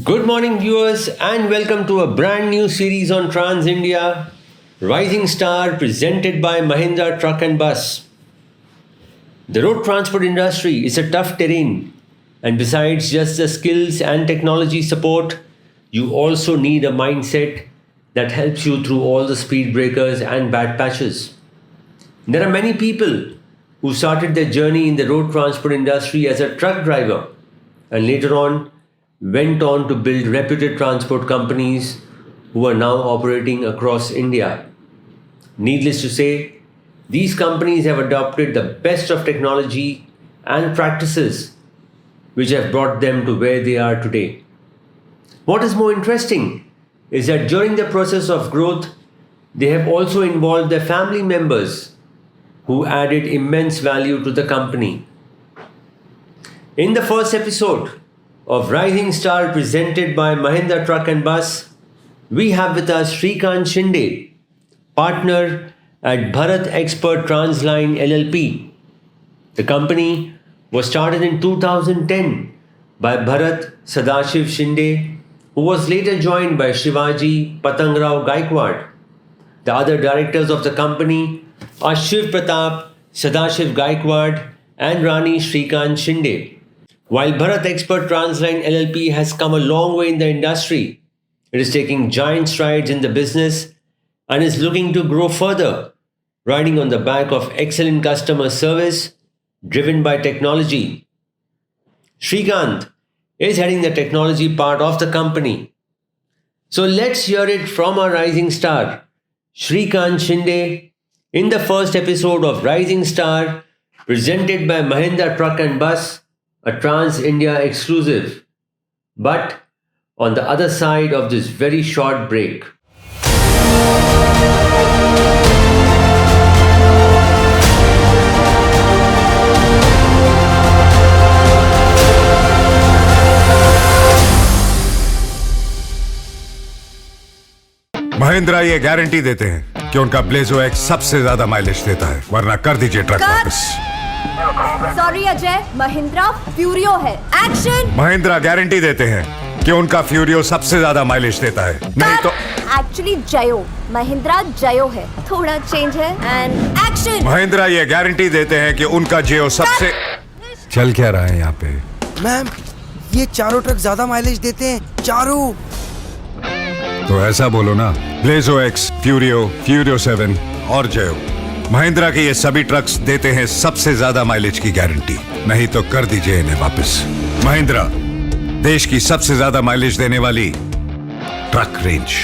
Good morning, viewers, and welcome to a brand new series on Trans India Rising Star presented by Mahindra Truck and Bus. The road transport industry is a tough terrain, and besides just the skills and technology support, you also need a mindset that helps you through all the speed breakers and bad patches. There are many people who started their journey in the road transport industry as a truck driver and later on went on to build reputed transport companies who are now operating across India. Needless to say, these companies have adopted the best of technology and practices which have brought them to where they are today. What is more interesting is that during the process of growth, they have also involved their family members who added immense value to the company. In the first episode of Rising Star presented by Mahindra Truck and Bus, we have with us Shrikant Shinde, partner at Bharat Expert Transline LLP. The company was started in 2010 by Bharat Sadashiv Shinde, who was later joined by Shivaji Patangrao Gaikwad. The other directors of the company are Shiv Pratap, Sadashiv Gaikwad and Rani Shrikant Shinde. While Bharat Expert Transline LLP has come a long way in the industry, it is taking giant strides in the business and is looking to grow further, riding on the back of excellent customer service driven by technology. Shrikant is heading the technology part of the company. So let's hear it from our rising star, Shrikant Shinde, in the first episode of Rising Star presented by Mahindra Truck and Bus, a Trans India exclusive. But on the other side of this very short break. Mahindra ये guarantee देते हैं कि उनका Blazo x सबसे ज्यादा mileage देता है, वरना कर दीजिए ट्रक वापस। सॉरी अजय, महिंद्रा फ्यूरियो है। एक्शन। महिंद्रा गारंटी देते हैं कि उनका फ्यूरियो सबसे ज्यादा माइलेज देता है, नहीं तो एक्चुअली जयो, महिंद्रा जयो है, थोड़ा चेंज है। And action. महिंद्रा ये गारंटी देते हैं कि उनका जियो सबसे चल क्या रहा है यहाँ पे? मैम, ये चारों ट्रक ज्यादा माइलेज देते हैं, चारों। तो ऐसा बोलो ना, ब्लेजो एक्स, फ्यूरियो, फ्यूरियो 7 और जयो। महिंद्रा के ये सभी ट्रक्स देते हैं सबसे ज्यादा माइलेज की गारंटी, नहीं तो कर दीजिए इन्हें वापस। महिंद्रा, देश की सबसे ज्यादा माइलेज देने वाली truck range.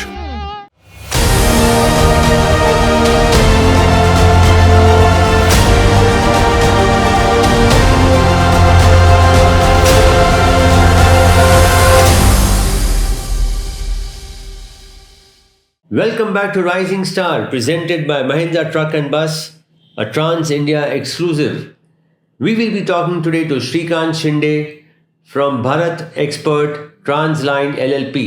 Welcome back to Rising Star presented by Mahindra Truck and Bus, a Trans India exclusive. We will be talking today to Shrikant Shinde from Bharat Expert Transline LLP.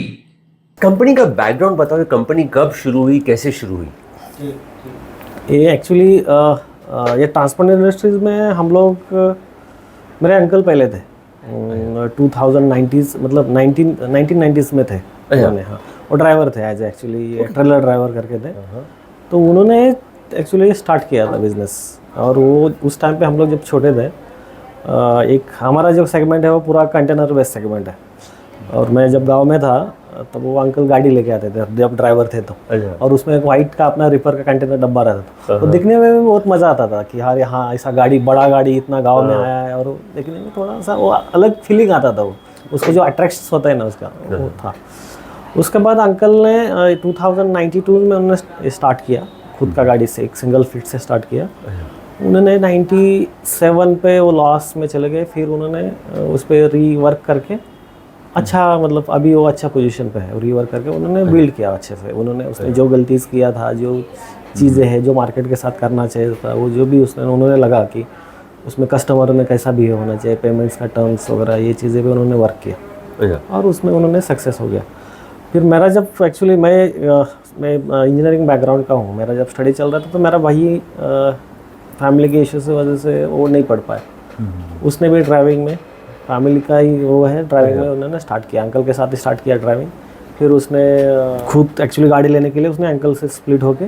Company का background बताओ, company कब शुरू हुई, कैसे शुरू हुई? ये actually ये ट्रांसपोर्ट इंडस्ट्रीज में हम लोग, मेरे अंकल पहले थे 2090s, मतलब 1990s में थे उन्होंने। हाँ, वो ड्राइवर थे, एज एक्चुअली ट्रेलर ड्राइवर करके थे। तो उन्होंने एक्चुअली स्टार्ट किया था बिज़नेस, और वो उस टाइम पे हम लोग जब छोटे थे, एक हमारा जो सेगमेंट है वो पूरा कंटेनर बेस्ड सेगमेंट है। और मैं जब गांव में था तब वो अंकल गाड़ी लेके आते थे जब ड्राइवर थे तो, और उसमें एक वाइट का अपना रिपर का कंटेनर डब्बा रहता था। तो दिखने में भी बहुत मज़ा आता था कि यार यहाँ ऐसा गाड़ी, बड़ा गाड़ी इतना गाँव में आया है, और देखने में थोड़ा सा वो अलग फीलिंग आता था। वो उसको जो अट्रैक्शन होता है ना उसका, वो था। उसके बाद अंकल ने 2092 में उन्होंने स्टार्ट किया खुद का गाड़ी से, एक सिंगल फिट से स्टार्ट किया। उन्होंने 97 पे वो लॉस में चले गए, फिर उन्होंने उस पर रीवर्क करके अच्छा, मतलब अभी वो अच्छा पोजीशन पे है। रीवर्क करके उन्होंने बिल्ड किया अच्छे से। उन्होंने उसने जो गलती किया था, जो चीज़ें हैं जो मार्केट के साथ करना चाहिए था, वो जो भी उन्होंने लगा कि उसमें कस्टमर में कैसा बिहेव होना चाहिए, पेमेंट्स का टर्म्स वगैरह, ये चीज़ें भी उन्होंने वर्क किया और उसमें उन्होंने सक्सेस हो गया। फिर मेरा जब एक्चुअली मैं इंजीनियरिंग बैकग्राउंड का हूँ, मेरा जब स्टडी चल रहा था तो मेरा भाई फैमिली के इश्यू की वजह से वो नहीं पढ़ पाया। उसने भी ड्राइविंग में फैमिली का ही वो है ड्राइविंग में, उन्होंने स्टार्ट किया, अंकल के साथ स्टार्ट किया ड्राइविंग। फिर उसने खुद एक्चुअली गाड़ी लेने के लिए उसने अंकल से स्प्लिट होके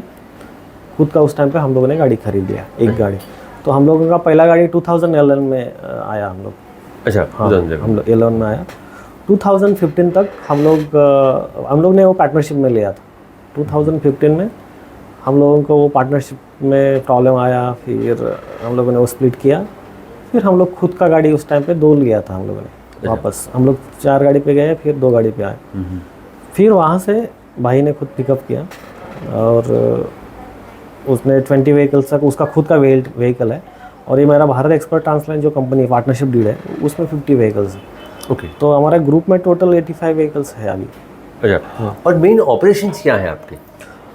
खुद का उस टाइम पे हम लोगों ने गाड़ी खरीद लिया, एक गाड़ी। तो हम लोगों का पहला गाड़ी 2011 में आया हम लोग। अच्छा, हाँ, हम लोग 11 में आया। 2015 तक हम लोग ने वो पार्टनरशिप में लिया था। 2015 में हम लोगों को वो पार्टनरशिप में प्रॉब्लम आया, फिर हम लोगों ने वो स्प्लिट किया। फिर हम लोग खुद का गाड़ी उस टाइम पे 2 लिया था हम लोगों ने वापस। हम लोग 4 गाड़ी पे गए, फिर 2 गाड़ी पे आए। फिर वहाँ से भाई ने खुद पिकअप किया और उसने 20 व्हीकल्स तक, उसका खुद का व्हीकल है। और ये मेरा भारत एक्सपर्ट ट्रांसलाइन जो कंपनी पार्टनरशिप डील है, उसमें 50 व्हीकल्स है। ओके। तो हमारे ग्रुप में टोटल 85 व्हीकल्स है अभी। अच्छा, और मेन ऑपरेशंस क्या है आपके?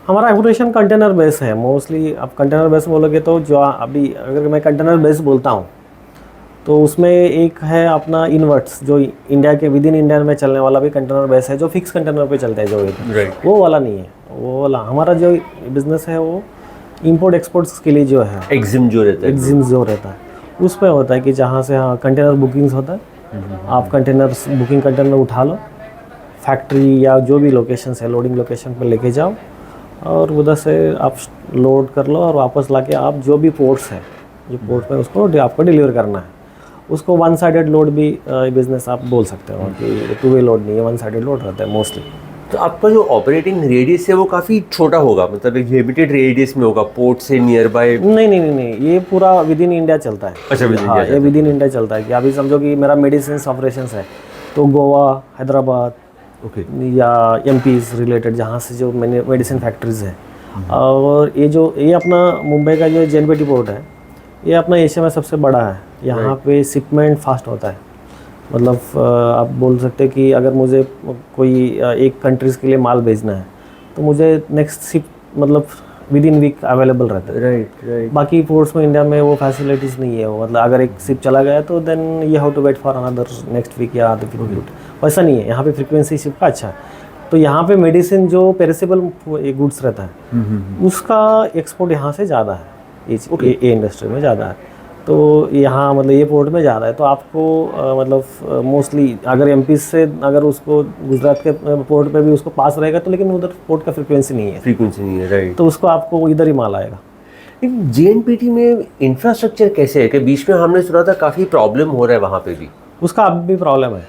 हमारा ऑपरेशन कंटेनर बेस है मोस्टली। अब कंटेनर बेस बोलोगे तो जो अभी अगर मैं कंटेनर बेस बोलता हूँ तो उसमें एक है अपना इनवर्ट्स, जो इंडिया के विद इन इंडिया में चलने वाला भी कंटेनर बेस है, जो फिक्स कंटेनर पे चलता है जो Right. वो वाला नहीं है। वो वाला हमारा जो बिजनेस है वो इंपोर्ट एक्सपोर्ट्स के लिए जो है एग्जिम जो रहता है, एग्जिम जो रहता है उसमें होता है कि जहाँ से हाँ कंटेनर बुकिंग्स होता है, आप कंटेनर बुकिंग कंटेनर उठा लो, फैक्ट्री या जो भी लोकेशन है लोडिंग लोकेशन पर लेके जाओ और उधर से आप लोड कर लो और वापस लाके आप जो भी पोर्ट्स है, जो पोर्ट में उसको आपको डिलीवर करना है। उसको वन साइडेड लोड भी बिजनेस आप बोल सकते हो कि 2 वे लोड नहीं है, वन साइडेड लोड रहता है मोस्टली। तो आपका जो ऑपरेटिंग रेडियस है वो काफ़ी छोटा होगा, मतलब एक लिमिटेड रेडियस में होगा पोर्ट से नियर बाय? नहीं, ये पूरा विद इन इंडिया चलता है। अच्छा, विद इन हाँ, इंडिया ये विद इन इंडिया चलता है कि अभी समझो कि मेरा मेडिसिन ऑपरेशंस है तो गोवा, हैदराबाद, ओके, या एमपीज रिलेटेड जहाँ से जो मैंने मेडिसिन फैक्ट्रीज है। और ये अपना मुंबई का जो JNPT पोर्ट है, ये अपना एशिया में सबसे बड़ा है। यहाँ पे शिपमेंट फास्ट होता है। मतलब आप बोल सकते हैं कि अगर मुझे कोई एक कंट्रीज़ के लिए माल भेजना है तो मुझे नेक्स्ट शिप मतलब विद इन वीक अवेलेबल रहता है। राइट। बाकी पोर्ट्स में इंडिया में वो फैसिलिटीज़ नहीं है। मतलब अगर एक शिप चला गया तो then you have to wait for another next week या अदर वीक। वैसा नहीं है, यहाँ पे फ्रीक्वेंसी शिप का अच्छा है। तो यहाँ पे मेडिसिन जो पेरिसेबल गुड्स रहता है उसका एक्सपोर्ट यहाँ से ज़्यादा है, ये इंडस्ट्री में ज़्यादा है। तो यहाँ मतलब ये पोर्ट में ज़्यादा है। तो आपको मतलब मोस्टली अगर एमपी से अगर उसको गुजरात के पोर्ट पे भी उसको पास रहेगा तो, लेकिन उधर पोर्ट का फ्रीक्वेंसी नहीं है, राइट। तो उसको आपको इधर ही माल आएगा। JNPT में इंफ्रास्ट्रक्चर कैसे है कि बीच में हमने सुना था काफ़ी प्रॉब्लम हो रहा है वहाँ पे भी? उसका अब भी प्रॉब्लम है,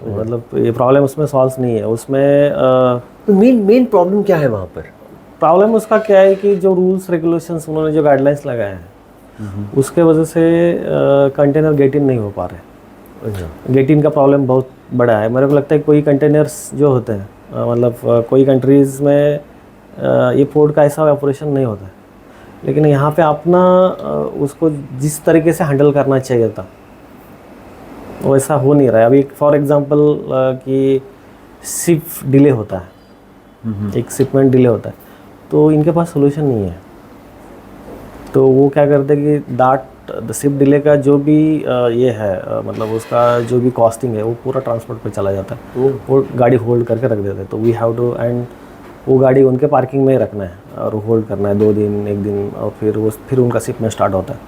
मतलब ये प्रॉब्लम उसमें सॉल्व नहीं है। उसमें तो मेन प्रॉब्लम क्या है वहाँ पर? प्रॉब्लम उसका क्या है कि जो रूल्स रेगुलेशंस उन्होंने जो गाइडलाइंस लगाए हैं उसके वजह से कंटेनर गेट इन नहीं हो पा रहे। गेट इन का प्रॉब्लम बहुत बड़ा है। मेरे को लगता है कोई कंटेनर्स जो होते हैं मतलब कोई कंट्रीज़ में ये पोर्ट का ऐसा ऑपरेशन नहीं होता है, लेकिन यहाँ पे अपना उसको जिस तरीके से हैंडल करना चाहिए था वैसा हो नहीं रहा है। अभी फॉर एग्जांपल कि शिप डिले होता है, एक शिपमेंट डिले होता है, तो इनके पास सोल्यूशन नहीं है। तो वो क्या करते हैं कि शिप डिले का जो भी ये है मतलब उसका जो भी कॉस्टिंग है वो पूरा ट्रांसपोर्ट पे चला जाता है। वो गाड़ी होल्ड करके रख देते हैं। तो वी हैव टू एंड वो गाड़ी उनके पार्किंग में ही रखना है और होल्ड करना है 2 दिन 1 दिन, और फिर उनका शिपमेंट स्टार्ट होता है।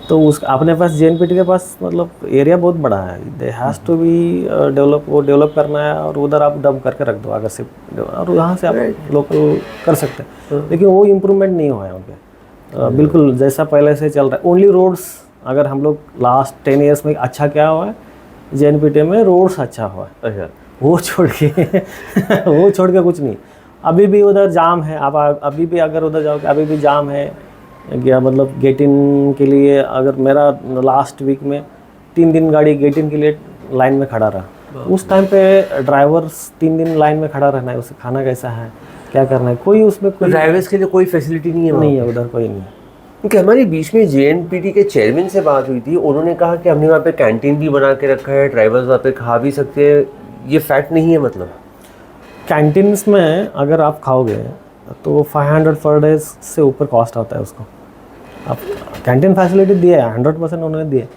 तो उस अपने पास JNPT के पास मतलब एरिया बहुत बड़ा है, they has to be develop करना है और उधर आप डंप करके रख दो अगर शिप, और यहाँ से आप लोकल कर सकते हैं। लेकिन वो इम्प्रूवमेंट नहीं हुआ है वहाँ पे बिल्कुल जैसा पहले से चल रहा है। ओनली रोड्स, अगर हम लोग लास्ट 10 ईयर्स में अच्छा क्या हुआ है JNPT में, रोड्स अच्छा हुआ है। अच्छा, वो छोड़ के कुछ नहीं। अभी भी उधर जाम है। आप अभी भी अगर उधर जाओगे अभी भी जाम है क्या, मतलब गेट इन के लिए अगर मेरा लास्ट वीक में 3 दिन गाड़ी गेट इन के लिए लाइन में खड़ा रहा। उस टाइम पे ड्राइवर्स 3 दिन लाइन में खड़ा रहना है, उसे खाना कैसा है, क्या करना है, कोई उसमें कोई ड्राइवर्स के लिए कोई फैसिलिटी नहीं है उधर कोई नहीं। क्योंकि हमारे बीच में JNPT के चेयरमैन से बात हुई थी, उन्होंने कहा कि हमने वहाँ पे कैंटीन भी बना के रखा है, ड्राइवर्स वहाँ पे खा भी सकते हैं। ये फैक्ट नहीं है? मतलब कैंटीन्स में अगर आप खाओगे तो 500 पर डे से ऊपर कॉस्ट आता है उसको। आप कैंटीन फैसिलिटी दिया है 100% उन्होंने दिए,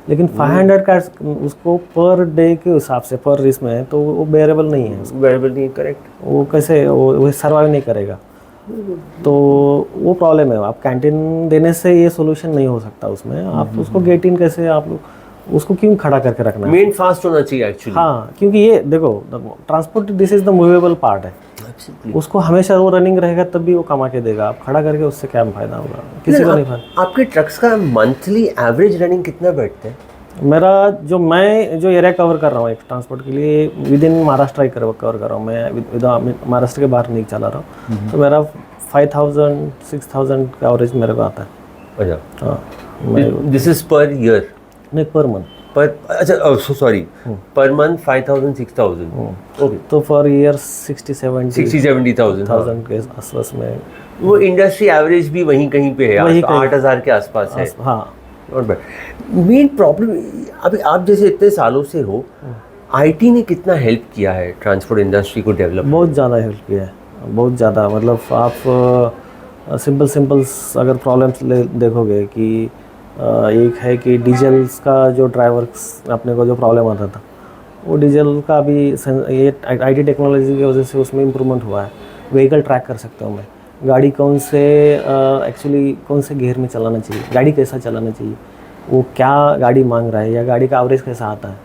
लेकिन 500 का उसको पर डे के हिसाब से पर इसमें है, तो वो बेरेबल नहीं है। वेरिएबल नहीं, करेक्ट। वो कैसे वो सर्वाइव नहीं करेगा। तो वो प्रॉब्लम है। आप कैंटीन देने से ये सोल्यूशन नहीं हो सकता उसमें। आप उसको गेट इन कैसे आप लोग उसको क्यों खड़ा करके रखना है? मेन फास्ट होना चाहिए एक्चुअली। हाँ, क्योंकि ये देखो transport this is the movable part है, उसको हमेशा वो रनिंग रहेगा तब भी वो कमा के देगा। आप खड़ा करके उससे क्या फायदा होगा? किसी को नहीं फायदा। आपके ट्रक्स का मंथली एवरेज रनिंग कितना बैठता है? मेरा मैं जो एरिया कवर कर रहा हूँ एक ट्रांसपोर्ट के लिए, with in Maharashtra he cover कर रहा हूँ मैं, महाराष्ट्र के बाहर नहीं चला रहा हूँ। तो मेरा 5,000-6,000 का एवरेज मेरे को आता है। अच्छा, हाँ, दिस इज पर ईयर? नहीं, पर मंथ। पर अच्छा, सॉरी, पर मंथ 5,000-6,000। ओके, तो फॉर ईयर 60,000-70,000 के आसपास में। वो इंडस्ट्री एवरेज भी वहीं कहीं पे है, वहीं कहीं। 8,000 के आसपास है। हाँ, मेन प्रॉब्लम अभी आप जैसे इतने सालों से हो, आईटी ने कितना हेल्प किया है ट्रांसपोर्ट इंडस्ट्री को डेवलप? बहुत ज़्यादा हेल्प किया है, बहुत ज़्यादा। मतलब आप सिंपल अगर प्रॉब्लम्स देखोगे कि एक है कि डीजल्स का जो ड्राइवर्स अपने को जो प्रॉब्लम आता था, वो डीजल का भी ये आईटी टेक्नोलॉजी की वजह से उसमें इम्प्रूवमेंट हुआ है। व्हीकल ट्रैक कर सकता हूँ मैं, गाड़ी कौन से एक्चुअली कौन से गियर में चलाना चाहिए, गाड़ी कैसा चलाना चाहिए, वो क्या गाड़ी मांग रहा है, या गाड़ी का एवरेज कैसा आता है,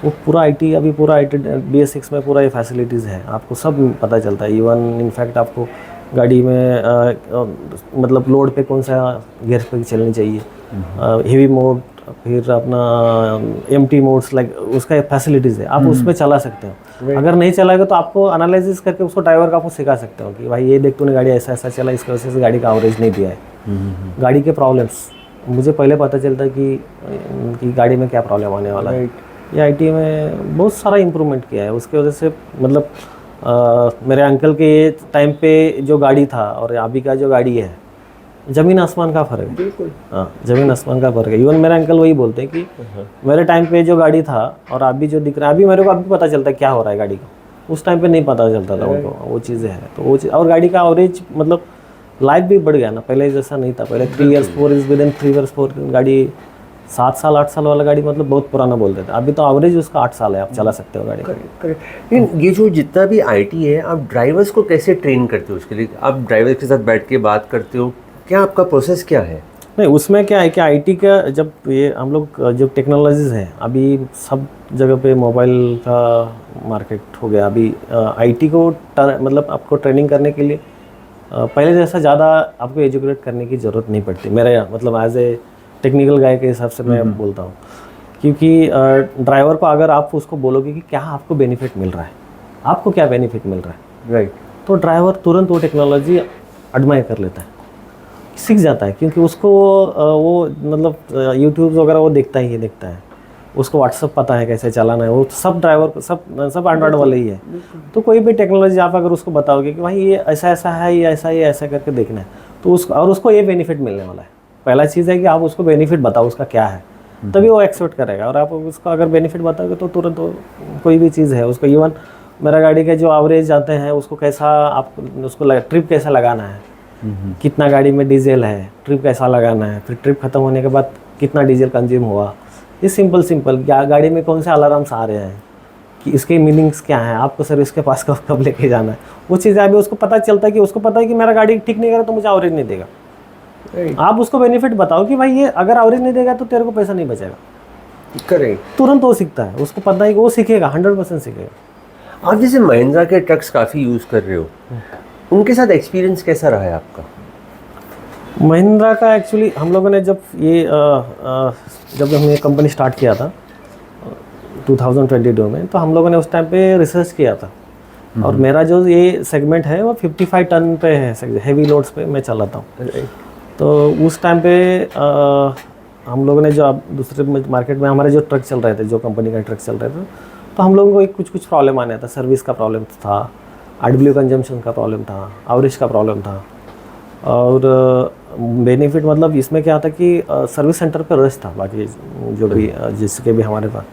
वो पूरा आईटी अभी पूरा आईटी BS6 में पूरा ये फैसिलिटीज़ है, आपको सब पता चलता है। इवन इनफैक्ट आपको गाड़ी में मतलब लोड पे कौन सा गियर पे चलनी चाहिए, हेवी मोड, फिर अपना एम्प्टी मोड्स, लाइक उसका फैसिलिटीज़ है, आप उसमें चला सकते हो। अगर नहीं चलाएगा तो आपको एनालिसिस करके उसको ड्राइवर का आपको सिखा सकते हो कि भाई ये देख तूने गाड़ी ऐसा ऐसा चला, इसकी वजह से गाड़ी का एवरेज नहीं दिया है। गाड़ी के प्रॉब्लम्स मुझे पहले पता चलता है कि गाड़ी में क्या प्रॉब्लम आने वाला है। ये आईटी में बहुत सारा इम्प्रूवमेंट किया है, उसकी वजह से मतलब मेरे अंकल के टाइम पे जो गाड़ी था और अभी का जो गाड़ी है, ज़मीन आसमान का फ़र्क है। बिल्कुल, हाँ, ज़मीन आसमान का फ़र्क है। इवन मेरे अंकल वही बोलते हैं कि मेरे टाइम पे जो गाड़ी था और अभी जो दिख रहा है, अभी मेरे को अभी पता चलता है क्या हो रहा है गाड़ी को, उस टाइम पे नहीं पता चलता था उनको, वो चीज़ें हैं। तो वो चीज़, और गाड़ी का एवरेज मतलब लाइफ भी बढ़ गया ना, पहले जैसा नहीं था। पहले 3 years 4 years with in 3 years 4 गाड़ी 7 साल 8 साल वाला गाड़ी मतलब बहुत पुराना बोलते थे। अभी तो एवरेज उसका 8 साल है, आप चला सकते हो गाड़ी। लेकिन ये जो जितना भी आईटी है, आप ड्राइवर्स को कैसे ट्रेन करते हो? उसके लिए आप ड्राइवर के साथ बैठ के बात करते हो, क्या आपका प्रोसेस क्या है? नहीं, उसमें क्या है कि आईटी का जब ये हम लोग जो टेक्नोलॉजीज़ हैं, अभी सब जगह पे मोबाइल का मार्केट हो गया। अभी आईटी को मतलब आपको ट्रेनिंग करने के लिए पहले जैसा ज़्यादा आपको एजुकेट करने की ज़रूरत नहीं पड़ती, मेरे मतलब एज ए टेक्निकल गाय के हिसाब से मैं बोलता हूँ। क्योंकि ड्राइवर को अगर आप उसको बोलोगे कि क्या आपको बेनिफिट मिल रहा है, आपको क्या बेनिफिट मिल रहा है, राइट, तो ड्राइवर तुरंत वो टेक्नोलॉजी एडमायर कर लेता है, सीख जाता है। क्योंकि उसको वो मतलब यूट्यूब वगैरह वो देखता ही देखता है, उसको व्हाट्सअप पता है कैसे चलाना है। वो सब ड्राइवर सब एंड्रॉयड वाले ही है। तो कोई भी टेक्नोलॉजी आप अगर उसको बताओगे कि भाई ये ऐसा ऐसा है, ये ऐसा करके देखना है, तो उसको ये बेनिफिट मिलने वाला है। पहला चीज़ है कि आप उसको बेनिफिट बताओ उसका क्या है, तभी वो एक्सेप्ट करेगा। और आप उसको अगर बेनिफिट बताओगे तो तुरंत कोई भी चीज़ है उसको, इवन मेरा गाड़ी के जो एवरेज आते हैं उसको कैसा आप उसको ट्रिप कैसा लगाना है, कितना गाड़ी में डीजल है, ट्रिप कैसा लगाना है, फिर ट्रिप खत्म होने के बाद कितना डीजल कंज्यूम हुआ, ये सिंपल गाड़ी में कौन से अलार्म्स आ रहे हैं, कि इसके मीनिंग्स क्या हैं, आपको सर्विस के पास कब लेके जाना है, वो चीज़ें अभी उसको पता चलता है कि उसको पता है कि मेरा गाड़ी ठीक नहीं करा तो मुझे एवरेज नहीं देगा। आप उसको बेनिफिट बताओ कि भाई ये अगर एवरेज नहीं देगा तो तेरे को पैसा नहीं बचेगा, करेक्ट, तुरंत वो सीखता है, उसको पता है कि वो सीखेगा, 100% सीखेगा। आप जैसे महिंद्रा के ट्रक्स काफ़ी यूज़ कर रहे हो, उनके साथ एक्सपीरियंस कैसा रहा है आपका? महिंद्रा का एक्चुअली हम लोगों ने जब हमने कंपनी स्टार्ट किया था 2022 में, तो हम लोगों ने उस टाइम पे रिसर्च किया था। और मेरा जो ये सेगमेंट है वो 55 टन पे है, हेवी लोड्स पे मैं चलाता हूँ। तो उस टाइम पे हम लोगों ने जो दूसरे मार्केट में हमारे जो ट्रक चल रहे थे, जो कंपनी का ट्रक चल रहे थे, तो हम लोगों को कुछ प्रॉब्लम आने था। सर्विस का प्रॉब्लम था, RW कंजम्पशन का प्रॉब्लम था, एवरेज का प्रॉब्लम था। और बेनिफिट मतलब इसमें क्या था कि सर्विस सेंटर पर रश था, बाकी जो भी जिसके भी हमारे पास।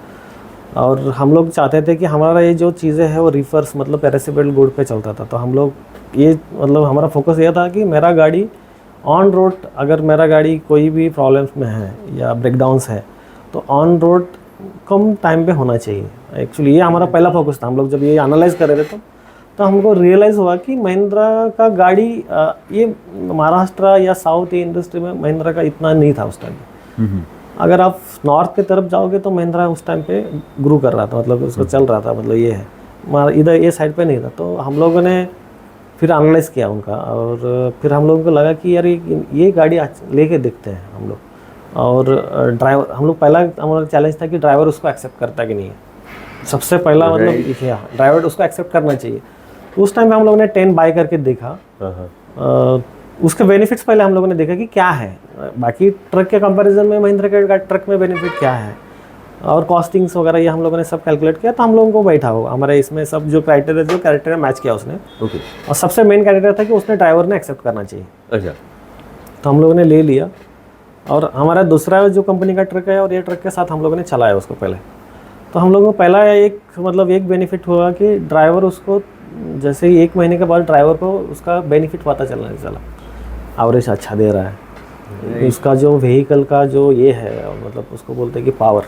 और हम लोग चाहते थे कि हमारा ये जो चीज़ें हैं वो रिफर्स मतलब पेरिसेबल गुड पे चलता था। तो हम लोग ये मतलब हमारा फोकस ये था कि मेरा गाड़ी ऑन रोड, अगर मेरा गाड़ी कोई भी प्रॉब्लम्स में है या ब्रेकडाउन्स है तो ऑन रोड कम टाइम पे होना चाहिए। एक्चुअली ये हमारा पहला फोकस था। हम लोग जब ये एनालाइज कर रहे थे तो हमको रियलाइज़ हुआ कि महिंद्रा का गाड़ी ये महाराष्ट्र या साउथ इंडस्ट्री में महिंद्रा का इतना नहीं था उस टाइम। अगर आप नॉर्थ की तरफ जाओगे तो महिंद्रा उस टाइम पे ग्रो कर रहा था, मतलब उसको चल रहा था, मतलब ये है हमारा इधर ये साइड पे नहीं था। तो हम लोगों ने फिर एनालाइज किया उनका, और फिर हम लोगों को लगा कि यार ये गाड़ी लेके देखते हैं हम लोग। और ड्राइवर हम लोग पहला हमारा चैलेंज था कि ड्राइवर उसको एक्सेप्ट करता कि नहीं है। सबसे पहला मतलब ड्राइवर उसको एक्सेप्ट करना चाहिए। तो उस टाइम पे हम लोगों ने 10 बाय करके देखा। उसके बेनिफिट्स पहले हम लोगों ने देखा कि क्या है, बाकी ट्रक के कंपैरिजन में महिंद्रा के ट्रक में बेनिफिट क्या है, और कॉस्टिंग्स वगैरह ये हम लोगों ने सब कैलकुलेट किया। तो हम लोगों को बैठा हो हमारे इसमें सब जो क्राइटेरिया मैच किया उसने। और सबसे मेन क्राइटेरिया था कि उसने ड्राइवर ने एक्सेप्ट करना चाहिए। अच्छा, तो हम लोगों ने ले लिया, और हमारा दूसरा जो कंपनी का ट्रक है और ये ट्रक के साथ हम लोगों ने चलाया उसको पहले। तो हम लोगों को पहला एक बेनिफिट हुआ कि ड्राइवर उसको जैसे ही 1 महीने के बाद ड्राइवर को उसका बेनिफिट पता चलने चला, एवरेज अच्छा दे रहा है, उसका जो व्हीकल का जो ये है, मतलब उसको बोलते हैं कि पावर।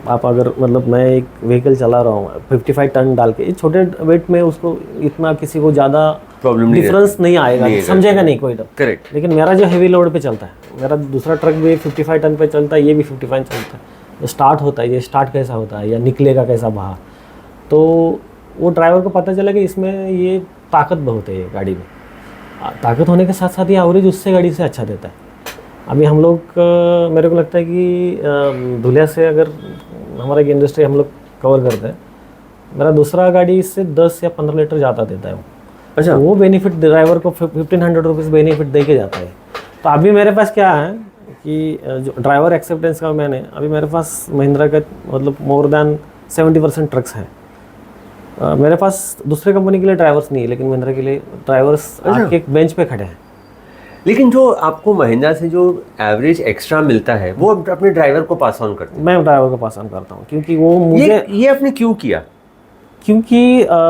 आप अगर मतलब मैं एक व्हीकल चला रहा हूँ 55 टन डाल के, इस छोटे वेट में उसको इतना किसी को ज़्यादा प्रॉब्लम डिफरेंस नहीं आएगा, समझेगा नहीं कोई तो। करेक्ट। लेकिन मेरा जो हेवी लोड पे चलता है, मेरा दूसरा ट्रक भी 55 टन पे चलता है, ये भी 55 चलता है। जो स्टार्ट होता है, ये स्टार्ट कैसा होता है या निकलेगा कैसा बाहर, तो वो ड्राइवर को पता चला कि इसमें ये ताकत बहुत है, ये गाड़ी में ताकत होने के साथ साथ ये एवरेज उससे गाड़ी से अच्छा देता है। अभी हम लोग मेरे को लगता है कि धुलिया से अगर हमारा इंडस्ट्री हम लोग कवर करते हैं, मेरा दूसरा गाड़ी इससे 10 या 15 लीटर ज़्यादा देता है वो। अच्छा, वो बेनिफिट ड्राइवर को 1500 रुपीज़ बेनिफिट दे के जाता है। तो अभी मेरे पास क्या है कि जो ड्राइवर एक्सेप्टेंस का मैंने अभी मेरे पास महिंद्रा का मतलब मोर देन 70% ट्रक्स हैं। मेरे पास दूसरे कंपनी के लिए ड्राइवर्स नहीं है, लेकिन महिंद्रा के लिए ड्राइवर्स आके एक बेंच पे खड़े हैं। लेकिन जो आपको महिंद्रा से जो एवरेज एक्स्ट्रा मिलता है वो अपने ड्राइवर को पास ऑन करते हैं? मैं ड्राइवर को पास ऑन करता हूँ, क्योंकि वो मुझे ये आपने क्यों किया? क्योंकि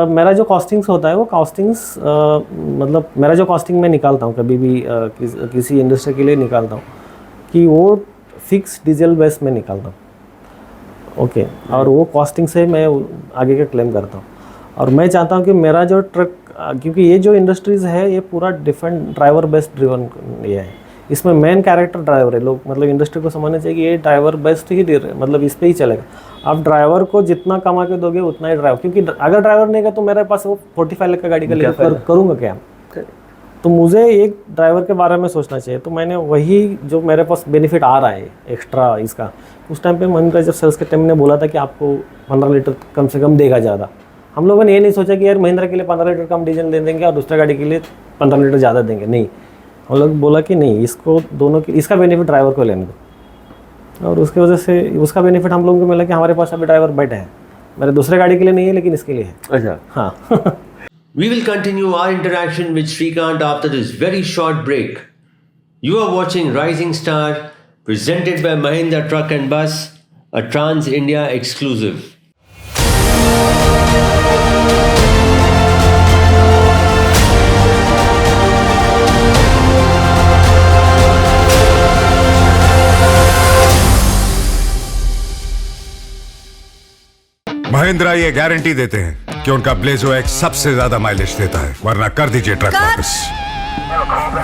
मेरा जो कॉस्टिंग्स होता है वो कॉस्टिंग्स मतलब मेरा जो कॉस्टिंग मैं निकालता हूँ कभी भी किसी इंडस्ट्री के लिए निकालता हूँ कि वो फिक्स डीजल बेस में निकालता हूँ। ओके, और वो कॉस्टिंग से मैं आगे का क्लेम करता हूँ। और मैं चाहता हूँ कि मेरा जो ट्रक, क्योंकि ये जो इंडस्ट्रीज़ है ये पूरा डिफरेंट ड्राइवर बेस्ड ड्रिवन ये है, इसमें मेन कैरेक्टर ड्राइवर है। लोग मतलब इंडस्ट्री को समझना चाहिए कि ये ड्राइवर बेस्ड ही मतलब इस पर ही चलेगा। आप ड्राइवर को जितना कमा के दोगे उतना ही ड्राइवर, क्योंकि अगर ड्राइवर नहीं है तो मेरे पास वो 45 लाख का गाड़ी का लेकर करूँगा क्या? तो मुझे एक ड्राइवर के बारे में सोचना चाहिए। तो मैंने वही जो मेरे पास बेनिफिट आ रहा है एक्स्ट्रा इसका, उस टाइम पे महिंद्रा जब सेल्स के टाइम ने बोला था कि आपको 15 लीटर कम से कम देगा ज़्यादा, हम लोगों ने ये नहीं सोचा कि यार महिंद्रा के लिए 15 लीटर कम डीजल दे देंगे और दूसरा गाड़ी के लिए 15 लीटर ज़्यादा देंगे। नहीं, हम लोग बोला कि नहीं, इसको दोनों की इसका बेनिफिट ड्राइवर को लेने दो। और उसकी वजह से उसका बेनिफिट हम लोगों को मिला कि हमारे पास अभी ड्राइवर बैठे हैं, मेरे दूसरे गाड़ी के लिए नहीं है लेकिन इसके लिए है। अच्छा, हाँ। We will continue our interaction with Srikanth after this very short break. You are watching Rising Star, presented by Mahindra Truck and Bus, a Trans India exclusive. Mahindra ये गारंटी देते हैं कि उनका ब्लेजो एक्स सबसे ज्यादा माइलेज देता है, वरना कर दीजिए ट्रक वापस।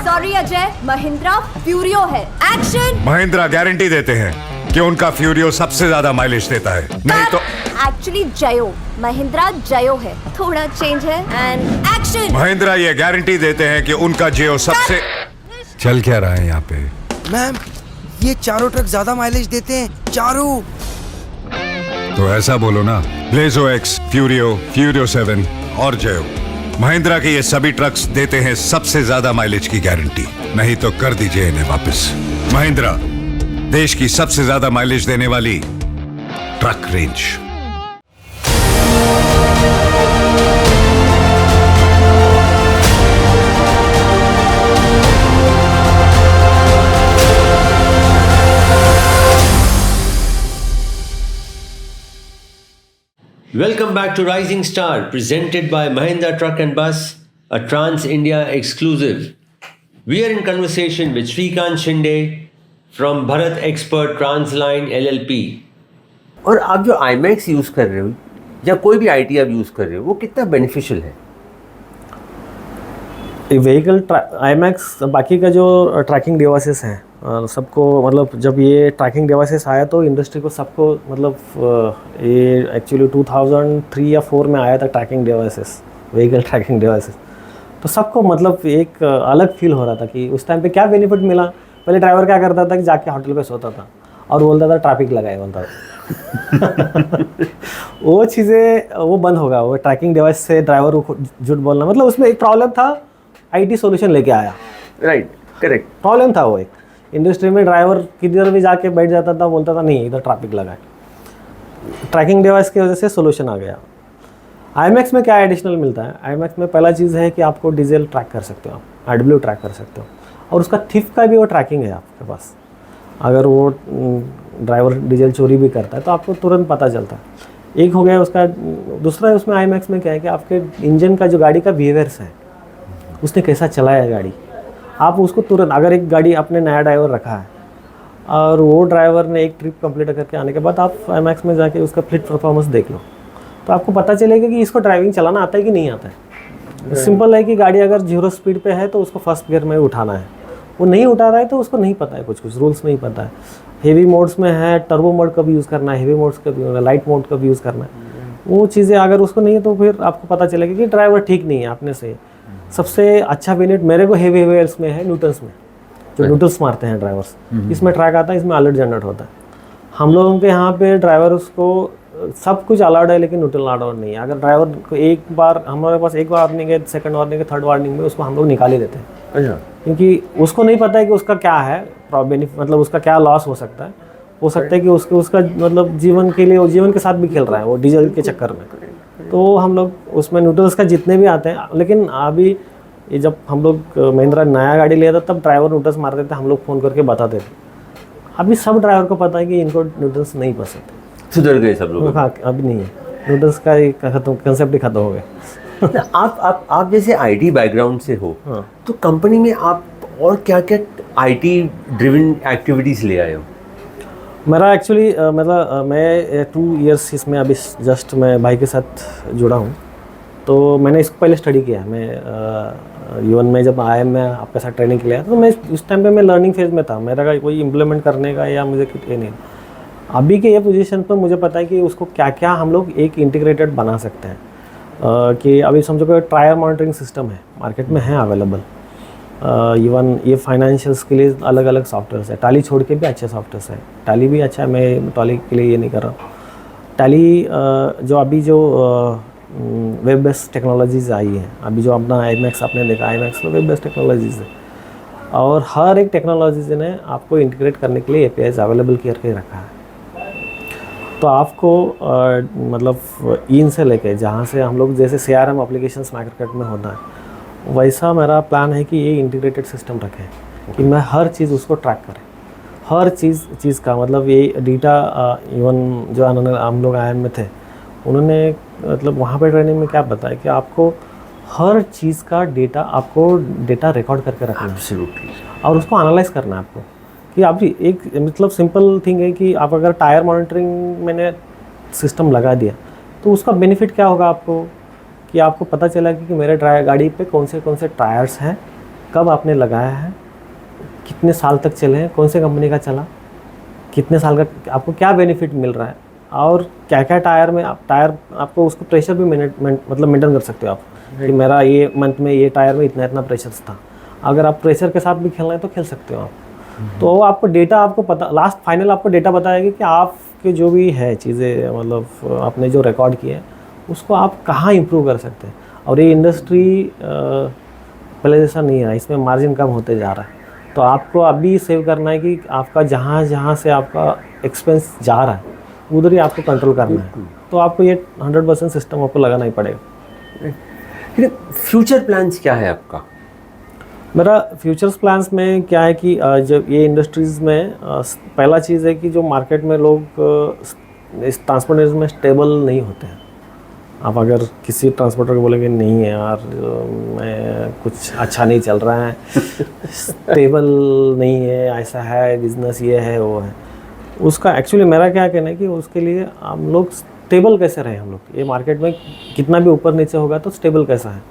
सॉरी अजय, महिंद्रा फ्यूरियो है। एक्शन। महिंद्रा गारंटी देते हैं कि उनका फ्यूरियो सबसे ज्यादा माइलेज देता है, नहीं तो एक्चुअली जयो, महिंद्रा जयो है, थोड़ा चेंज है। And action. महिंद्रा ये गारंटी देते हैं कि उनका जियो सबसे। चल क्या रहा है यहाँ पे? मैम, ये चारों ट्रक ज्यादा माइलेज देते हैं, चारों। तो ऐसा बोलो ना, ब्लेजो एक्स, फ्यूरियो, फ्यूरियो 7 और जयो, महिंद्रा के ये सभी ट्रक्स देते हैं सबसे ज्यादा माइलेज की गारंटी, नहीं तो कर दीजिए इन्हें वापस। महिंद्रा, देश की सबसे ज्यादा माइलेज देने वाली truck range. Welcome back to Rising Star, presented by Mahindra Truck and Bus, a Trans India exclusive. We are in conversation with Srikanth Shinde from Bharat Expert Transline LLP. और आप जो IMAX यूज़ कर रहे हो या कोई भी IT आप यूज़ कर रहे हो, वो कितना बेनिफिशियल है? व्हीकल IMAX बाकी का जो ट्रैकिंग डिवाइसेस हैं सबको मतलब जब ये ट्रैकिंग डिवाइसेस आया तो इंडस्ट्री को सबको मतलब ये एक्चुअली 2003 या 4 में आया था trekking devices, vehicle tracking devices. तो सबको मतलब एक अलग फील हो रहा था कि उस टाइम पे क्या बेनिफिट मिला। पहले ड्राइवर क्या करता था कि जाके होटल पे सोता था और बोलता था ट्रैफिक लगाए बोलता था। वो चीज़ें वो बंद होगा, वो ट्रैकिंग डिवाइस से ड्राइवर को झूठ बोलना, मतलब उसमें एक प्रॉब्लम था, आईटी सॉल्यूशन लेके आया। Right, correct. प्रॉब्लम था वो एक इंडस्ट्री में, ड्राइवर किधर भी जाके बैठ जाता था, बोलता था नहीं इधर ट्रैफिक लगा है। ट्रैकिंग डिवाइस की वजह से सोल्यूशन आ गया। IMAX में क्या एडिशनल मिलता है? IMAX में पहला चीज़ है कि आपको डीजल ट्रैक कर सकते हो, आप AdBlue ट्रैक कर सकते हो, और उसका थिफ का भी वो ट्रैकिंग है आपके पास। अगर वो ड्राइवर डीजल चोरी भी करता है तो आपको तुरंत पता चलता है। एक हो गया उसका। दूसरा है उसमें IMAX में क्या है कि आपके इंजन का जो गाड़ी का बिहेवियर्स है, उसने कैसा चलाया गाड़ी, आप उसको तुरंत, अगर एक गाड़ी आपने नया ड्राइवर रखा है और वो ड्राइवर ने एक ट्रिप कंप्लीट करके आने के बाद आप IMAX में जाके उसका फ्लिट परफॉर्मेंस देख लो, तो आपको पता चलेगा कि इसको ड्राइविंग चलाना आता है कि नहीं आता है। सिंपल है कि गाड़ी अगर 0 स्पीड पे है तो उसको फर्स्ट गियर में उठाना है, वो नहीं उठा रहा है तो उसको नहीं पता है, कुछ रूल्स नहीं पता है। हेवी मोड्स में है, टर्बो मोड कब यूज़ करना है, हेवी मोड्स कब यूज़ करना है, लाइट मोड कब यूज़ करना है, वो चीज़ें अगर उसको नहीं है तो फिर आपको पता चलेगा कि ड्राइवर ठीक नहीं है अपने से। सबसे अच्छा बेनिफिट मेरे को हेवी वेयर्स में है, न्यूटन्स में, जो न्यूटन्स मारते हैं ड्राइवर्स, इसमें ट्रैक आता है, इसमें अलर्ट जनरेट होता है। हम लोगों के यहाँ पे ड्राइवर्स को सब कुछ अलाउड है लेकिन न्यूट्रल अलाउड नहीं है। अगर ड्राइवर को एक बार, हमारे पास एक वार्निंग है, सेकंड वार्निंग है, थर्ड वार्निंग में उसको हम लोग निकाल ही देते हैं। अच्छा। क्योंकि उसको नहीं पता है कि उसका क्या है बेनिफिट, मतलब उसका क्या लॉस हो सकता है। हो सकता है कि उसका मतलब जीवन के लिए, वो जीवन के साथ भी खेल रहा है वो डीजल के चक्कर में। तो हम लोग उसमें न्यूट्रल्स का जितने भी आते हैं, लेकिन अभी ये जब हम लोग महिंद्रा नया गाड़ी लिया था तब ड्राइवर न्यूट्रल्स मारते थे, हम लोग फ़ोन करके बताते थे। अभी सब ड्राइवर को पता है कि इनको न्यूट्रल्स नहीं पसंद, सुधर गए सब लोग। हाँ, अभी नहीं है, न्यूट्रल्स का खत्म, कंसेप्ट ही खत्म हो गया। आप जैसे आईटी बैकग्राउंड से हो, हाँ। तो कंपनी में आप और क्या क्या आईटी ड्रिवन एक्टिविटीज़ ले आए हो? मेरा एक्चुअली मतलब मैं 2 इयर्स इसमें अभी जस्ट मैं भाई के साथ जुड़ा हूँ, तो मैंने इसको पहले स्टडी किया है। मैं इवन में जब आया, मैं आपके साथ ट्रेनिंग के लिए आया, तो मैं उस टाइम पे मैं लर्निंग फेज में था, मेरा कोई इम्प्लीमेंट करने का या मुझे कुछ ये नहीं। अभी के ये पोजीशन पर मुझे पता है कि उसको क्या क्या हम लोग एक इंटीग्रेटेड बना सकते हैं। कि अभी समझो कि टायर मॉनिटरिंग सिस्टम है, मार्केट में है अवेलेबल। इवन ये फाइनेंशियल्स के लिए अलग अलग सॉफ्टवेयर है, टैली छोड़ के भी अच्छे सॉफ्टवेयर है। टैली भी अच्छा है, मैं टैली के लिए ये नहीं कर रहा हूँ। टैली जो अभी जो वेब बेस्ड टेक्नोलॉजीज़ आई हैं, अभी जो अपना IMAX आपने देखा, IMAX में वेब बेस्ड टेक्नोलॉजीज़ है, और हर एक टेक्नोलॉजीज ने आपको इंटीग्रेट करने के लिए APIs अवेलेबल करके रखा है। तो आपको मतलब इन से लेके जहाँ से हम लोग जैसे CRM एप्लीकेशंस मार्केट में होता है, वैसा मेरा प्लान है कि ये इंटीग्रेटेड सिस्टम रखें कि मैं हर चीज़ उसको ट्रैक करें, हर चीज़ का मतलब ये डेटा। इवन जो हम लोग IIM में थे, उन्होंने मतलब वहाँ पे ट्रेनिंग में क्या बताया कि आपको हर चीज़ का डेटा, आपको डेटा रिकॉर्ड करके रखना है एब्सोल्युटली, और उसको एनालाइज करना है आपको। कि आप एक मतलब सिंपल थिंग है कि आप अगर टायर मॉनिटरिंग मैंने सिस्टम लगा दिया तो उसका बेनिफिट क्या होगा आपको, कि आपको पता चला कि मेरे गाड़ी पे कौन से टायर्स हैं, कब आपने लगाया है, कितने साल तक चले हैं, कौन से कंपनी का चला, कितने साल का, आपको क्या बेनिफिट मिल रहा है, और क्या क्या टायर में टायर आपको उसको प्रेशर भी मतलब मेंटेन कर सकते हो आप कि मेरा ये मंथ में ये टायर में इतना प्रेशर था। अगर आप प्रेशर के साथ भी खेलना है तो खेल सकते हो आप। तो आपको डेटा, आपको पता, लास्ट फाइनल आपको डेटा बताएगा कि आपके जो भी है चीज़ें, मतलब आपने जो रिकॉर्ड किया है उसको आप कहाँ इम्प्रूव कर सकते हैं। और ये इंडस्ट्री पहले जैसा नहीं है, इसमें मार्जिन कम होते जा रहा है। तो आपको अभी सेव करना है कि आपका जहाँ से आपका एक्सपेंस जा रहा है उधर ही आपको कंट्रोल करना है। तो आपको ये 100% सिस्टम आपको लगाना ही पड़ेगा। फ्यूचर प्लान्स क्या है आपका? मेरा फ्यूचर्स प्लान्स में क्या है कि जब ये इंडस्ट्रीज़ में पहला चीज़ है कि जो मार्केट में लोग इस ट्रांसपोर्ट में स्टेबल नहीं होते हैं। आप अगर किसी ट्रांसपोर्टर को बोलेंगे नहीं है यार, मैं कुछ अच्छा नहीं चल रहा है, स्टेबल नहीं है, ऐसा है बिजनेस, ये है वो है, उसका एक्चुअली मेरा क्या कहना है कि उसके लिए हम लोग स्टेबल कैसे रहे। हम लोग ये मार्केट में कितना भी ऊपर नीचे होगा तो स्टेबल कैसा है,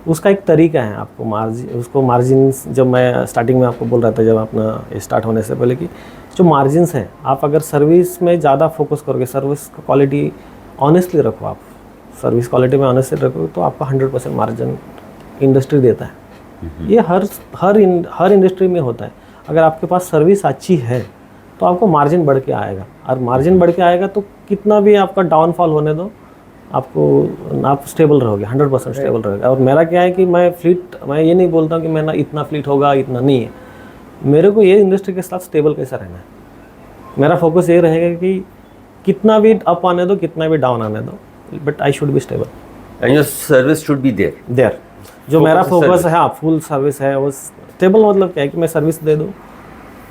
उसका एक तरीका है आपको मार्जिन जब मैं स्टार्टिंग में आपको बोल रहा था जब अपना स्टार्ट होने से पहले कि जो मार्जिन्स है आप अगर सर्विस में ज़्यादा फोकस करोगे, सर्विस क्वालिटी ऑनेस्टली रखो, आप सर्विस क्वालिटी में ऑनेस्टली रखो तो आपका 100% मार्जिन इंडस्ट्री देता है। ये हर इंडस्ट्री में होता है। अगर आपके पास सर्विस अच्छी है तो आपको मार्जिन बढ़ के आएगा, और मार्जिन बढ़ के आएगा तो कितना भी आपका डाउनफॉल होने दो आप स्टेबल रहोगे, 100% स्टेबल रहोगे। और मेरा क्या है कि मैं ये नहीं बोलता हूँ कि मैं ना इतना फ्लीट होगा, इतना नहीं है। मेरे को ये इंडस्ट्री के साथ स्टेबल कैसा रहना है, मेरा फोकस ये रहेगा कि कितना भी अप आने दो, कितना भी डाउन आने दो, but I should be stable and your service should be there. जो मेरा फोकस है, हाँ, फुल सर्विस है, वो स्टेबल मतलब क्या है कि मैं सर्विस दे दूँ,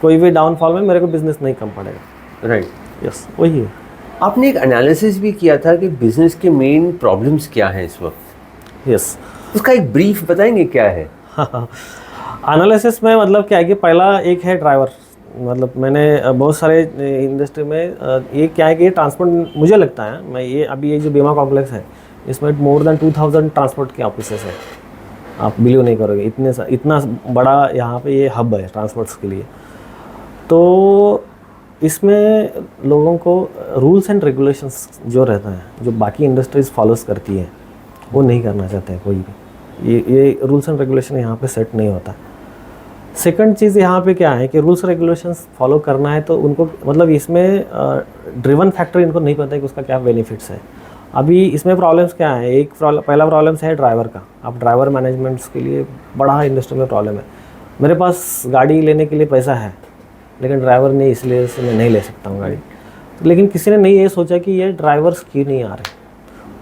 कोई भी डाउनफॉल में मेरे को बिजनेस नहीं कम पड़ेगा। राइट, यस, वही है। आपने एक एनालिसिस भी किया था कि बिजनेस के मेन प्रॉब्लम्स क्या हैं इस वक्त। यस, उसका एक ब्रीफ बताएंगे क्या है? एनालिसिस में मतलब क्या है कि पहला एक है ड्राइवर। मतलब मैंने बहुत सारे इंडस्ट्री में ये क्या है कि ये ट्रांसपोर्ट, मुझे लगता है मैं ये जो बीमा कॉम्प्लेक्स है इसमें मोर देन 2000 ट्रांसपोर्ट के ऑफिसेस है। आप बिलीव नहीं करोगे, इतना बड़ा यहाँ पे ये हब है ट्रांसपोर्ट्स के लिए। तो इसमें लोगों को रूल्स एंड रेगुलेशंस जो रहता है, जो बाकी इंडस्ट्रीज़ फॉलोस करती है, वो नहीं करना चाहते हैं कोई भी। ये रूल्स एंड रेगुलेशन यहाँ पे सेट नहीं होता। सेकंड चीज़ यहाँ पे क्या है कि रूल्स रेगुलेशंस फॉलो करना है तो उनको मतलब इसमें ड्रिवन फैक्टर इनको नहीं पता है कि उसका क्या बेनिफिट्स है। अभी इसमें प्रॉब्लम्स क्या है, पहला प्रॉब्लम्स है ड्राइवर का। अब ड्राइवर मैनेजमेंट्स के लिए बड़ा इंडस्ट्री में प्रॉब्लम है। मेरे पास गाड़ी लेने के लिए पैसा है लेकिन ड्राइवर नहीं, इसलिए से मैं नहीं ले सकता हूँ गाड़ी। लेकिन किसी ने नहीं ये सोचा कि ये ड्राइवर्स क्यों नहीं आ रहे,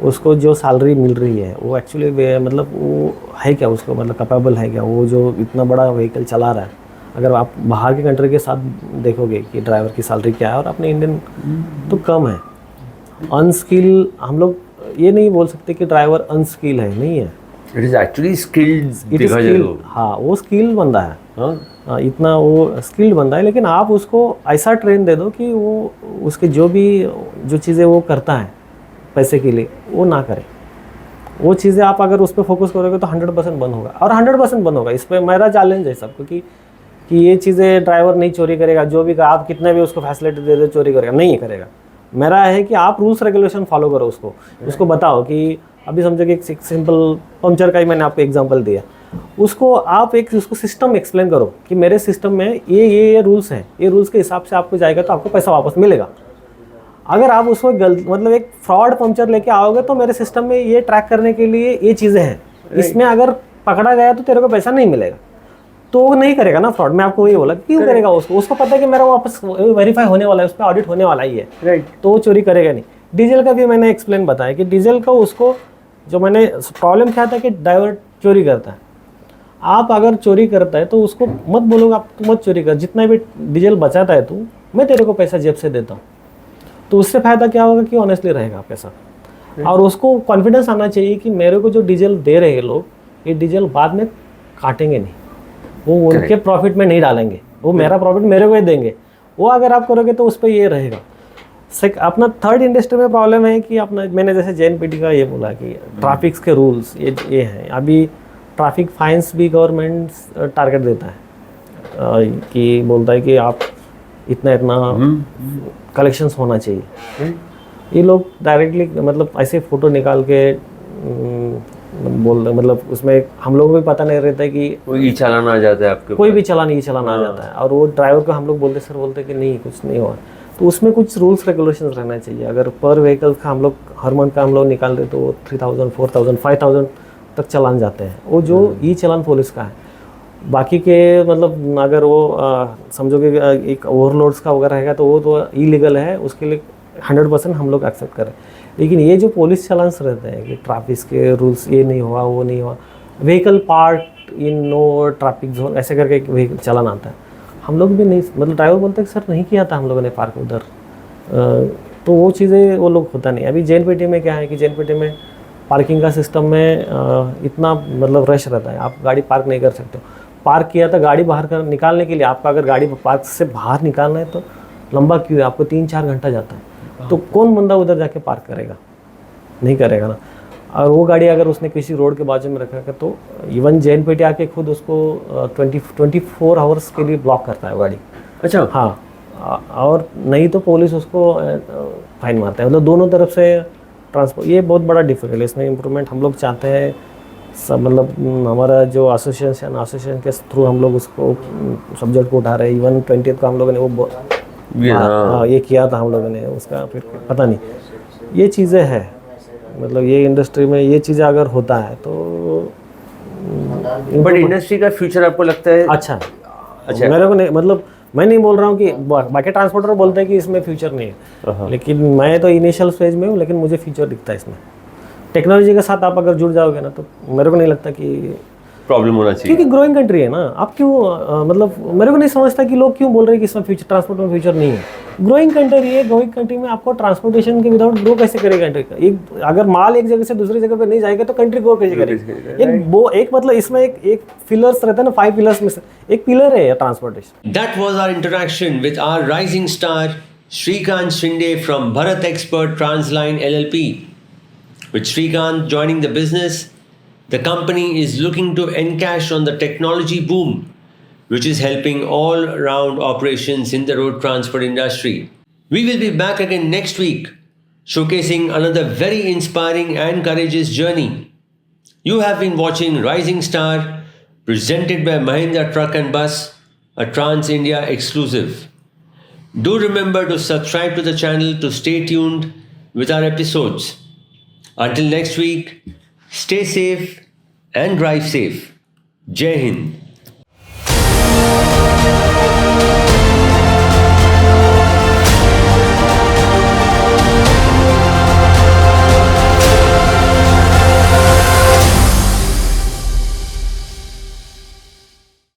उसको जो सैलरी मिल रही है वो एक्चुअली मतलब वो है क्या, उसको मतलब कैपेबल है क्या, वो जो इतना बड़ा व्हीकल चला रहा है। अगर आप बाहर के कंट्री के साथ देखोगे कि ड्राइवर की सैलरी क्या है और अपने इंडियन तो कम है। अनस्किल, हम लोग ये नहीं बोल सकते कि ड्राइवर अनस्किल है, नहीं है। It is actually skilled. हाँ, वो स्किल बंदा है। हाँ, इतना वो स्किल्ड बंदा है, लेकिन आप उसको ऐसा ट्रेन दे दो कि वो उसके जो चीज़ें वो करता है पैसे के लिए वो ना करे। वो चीज़ें आप अगर उस पर फोकस करोगे तो 100% बंद होगा, और 100% बंद होगा। इस पर मेरा चैलेंज है सबको कि ये चीज़ें ड्राइवर नहीं चोरी करेगा, जो भी आप कितने भी उसको फैसिलिटी दे दो चोरी करेगा, नहीं करेगा। मेरा है कि आप रूल्स रेगुलेशन फॉलो करो, उसको बताओ कि अभी समझो कि एक सिंपल पंचर का ही मैंने आपको एग्जांपल दिया, उसको आप उसको सिस्टम एक्सप्लेन करो कि मेरे सिस्टम में ये रूल्स हैं, ये रूल्स के हिसाब से आपको जाएगा तो आपको पैसा वापस मिलेगा। अगर आप उसको मतलब एक फ्रॉड पंचर लेके आओगे तो मेरे सिस्टम में ये ट्रैक करने के लिए ये चीज़ें हैं, इसमें अगर पकड़ा गया तो तेरे को पैसा नहीं मिलेगा, तो वो नहीं करेगा ना फ्रॉड। मैं आपको ये बोला क्यों करेगा, उसको पता है कि मेरा वापस वेरीफाई होने वाला है, उस पर ऑडिट होने वाला ही है, राइट, तो वो चोरी करेगा नहीं। डीजल का भी मैंने एक्सप्लेन बताया कि डीजल का उसको जो मैंने प्रॉब्लम क्या था कि ड्राइवर चोरी करता है। आप अगर चोरी करता है तो उसको मत बोलोगे आप तू मत चोरी कर, जितना भी डीजल बचाता है तू, मैं तेरे को पैसा जेब से देता हूँ, तो उससे फ़ायदा क्या होगा कि ऑनेस्टली रहेगा आपके साथ। और उसको कॉन्फिडेंस आना चाहिए कि मेरे को जो डीजल दे रहे हैं लोग, ये डीजल बाद में काटेंगे नहीं, वो उनके प्रॉफिट में नहीं डालेंगे, वो मेरा प्रॉफिट मेरे को ही देंगे। वो अगर आप करोगे तो उस पर ये रहेगा। अपना थर्ड इंडस्ट्री में प्रॉब्लम है कि अपना मैंने जैसे JNPT का ये बोला कि ट्रैफिक्स के रूल्स ये हैं। अभी ट्रैफिक फाइन्स भी गवर्नमेंट टारगेट देता है कि बोलता है कि आप इतना कलेक्शंस होना चाहिए। ये लोग डायरेक्टली मतलब ऐसे फ़ोटो निकाल के बोल, मतलब उसमें हम लोगों को भी पता नहीं रहता है कि कोई चालान आ जाता है आपके, कोई भी चालान आ जाता है, और वो ड्राइवर को हम लोग बोलते कि नहीं कुछ नहीं हुआ। तो उसमें कुछ रूल्स रेगुलेशंस रहना चाहिए। अगर पर व्हीकल का हम लोग हर मंथ का हम लोग निकाल दे तो 3000, 4000, 5000 तक चालान जाते हैं, वो जो ई चालान पुलिस का है। बाकी के मतलब अगर वो समझोगे एक ओवरलोड्स का वगैरह रहेगा तो वो तो इलीगल है, उसके लिए 100% हम लोग एक्सेप्ट करें। लेकिन ये जो पुलिस चालान्स रहते हैं कि ट्रैफिक के रूल्स ये नहीं हुआ, वो नहीं हुआ, vehicle park in no traffic zone, ऐसे करके एक व्हीकल चालान आता है, हम लोग भी नहीं, मतलब ड्राइवर बोलते हैं कि सर नहीं किया था हम लोगों ने पार्क उधर, तो वो चीज़ें वो लोग होता नहीं। अभी JNPT में क्या है कि JNPT में पार्किंग का सिस्टम में इतना मतलब रश रहता है, आप गाड़ी पार्क नहीं कर सकते। पार्क किया था गाड़ी बाहर कर निकालने के लिए, आपका अगर गाड़ी पार्क से बाहर निकालना है तो लंबा क्यू है, आपको 3-4 घंटा जाता है, तो कौन बंदा उधर जाके पार्क करेगा, नहीं करेगा ना। और वो गाड़ी अगर उसने किसी रोड के बाजू में रखा तो इवन JNPT आके खुद उसको 24 आवर्स के लिए ब्लॉक करता है वो गाड़ी। अच्छा। हाँ, और नहीं तो पुलिस उसको फाइन मारता है। मतलब दोनों तरफ से ट्रांसपोर्ट, ये बहुत बड़ा डिफरेंस है। इसमें इम्प्रूवमेंट हम लोग चाहते हैं सब, मतलब हमारा जो एसोसिएशन के थ्रू हम लोग उसको सब्जेक्ट को उठा रहे हैं। इवन 20th को हम लोगों ने वो ये किया था हम लोगों ने, उसका फिर पता नहीं, ये चीज़ें हैं। मतलब ये इंडस्ट्री में ये चीज़ें अगर होता है तो बट इंडस्ट्री का फ्यूचर आपको लगता है अच्छा मेरे को नहीं, मतलब मैं नहीं बोल रहा हूँ कि बाकी ट्रांसपोर्टर बोलते हैं कि इसमें फ्यूचर नहीं है, लेकिन मैं तो इनिशियल स्टेज में हूँ, लेकिन मुझे फ्यूचर दिखता है इसमें। टेक्नोलॉजी के साथ आप अगर जुड़ जाओगे ना तो मेरे को नहीं लगता कि प्रॉब्लम होना चाहिए, क्योंकि ग्रोइंग कंट्री है ना। आप क्यों मतलब मेरे को नहीं समझता कि लोग क्यों बोल रहे हैं कि इसमें फ्यूचर, ट्रांसपोर्ट में फ्यूचर नहीं है। ग्रोइंग कंट्री है, ग्रोइंग कंट्री में आपको ट्रांसपोर्टेशन के विदाउट ग्रो कैसे करेगा कंट्री? एक अगर माल एक जगह से दूसरी जगह पे नहीं जाएगा तो कंट्री ग्रो कैसे करेगी? एक मतलब इसमें एक पिलर्स रहता है ना, 5 पिलर्स में से एक पिलर है transportation. That was our interaction with our rising star Shrikant Shinde from Bharat Expert Transline LLP. With Shrikant joining the business, the company is looking to encash on the technology boom, which is helping all round operations in the road transport industry. We will be back again next week, showcasing another very inspiring and courageous journey. You have been watching Rising Star, presented by Mahindra Truck and Bus, a Trans India exclusive. Do remember to subscribe to the channel to stay tuned with our episodes. Until next week, stay safe and drive safe. Jai Hind.